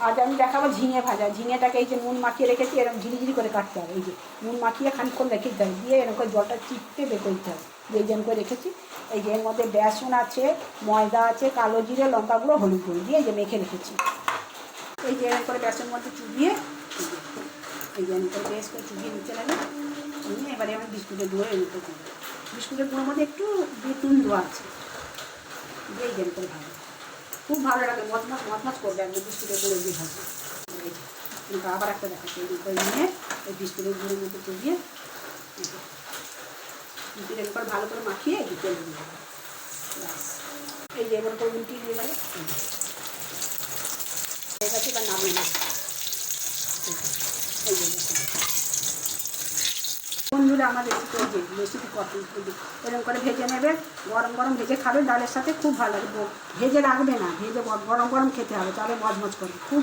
আজ আমি দেখাবো ঝিঙে ভাজা। ঝিঙেটাকে এই যে নুন মাখিয়ে রেখেছি, এরকম ঝিরিঝিরি করে কাটতে হবে। এই যে নুন মাখিয়ে খানিকক্ষণ রেখে দিতে হবে, দিয়ে এরকম করে জলটা চিপতে বের করে দিতে হবে। যেই যেন করে রেখেছি। এই যে এর মধ্যে বেসন আছে, ময়দা আছে, কালো জিরে, লঙ্কা গুঁড়ো, হলুদ গুঁড়ো দিয়ে এই যে মেখে রেখেছি। এই যে এরকম করে বেসন মধ্যে চুবিয়ে, এই যে এরকম করে বেশ করে চুবিয়ে নিতে লাগে। নিয়ে এবারে আমি বিস্কুটের গুঁড়ো এর মধ্যে দেবো। বিস্কুটের গুঁড়োর মধ্যে একটু বেতুন দেওয়া আছে, দিয়ে এই যেন করে ভাজা। খুব ভালো লাগে, মচমচ মচমচ করবে একদম বিস্কুটের গুঁড়ো দিয়ে ভাজবে। কিন্তু আবার একটা দেখাচ্ছি, এই করে নিয়ে ওই বিস্কুটের গুঁড়োর মধ্যে চুবিয়ে বিস্কুটের উপর ভালো করে মাখিয়ে তেল দিয়ে দেবো। এই যে এবার করে উল্টি দিয়ে গেলে হয়ে গেছে, এবার নামিয়ে নেব। এই যে বন্ধুরা আমার রেসিপি কত এরকম করে ভেজে নেবে, গরম গরম ভেজে খাবে ডালের সাথে, খুব ভালো লাগবে। ভেজে রাখবে না, ভেজে গরম গরম খেতে হবে, তাহলে মজমজ করবে খুব।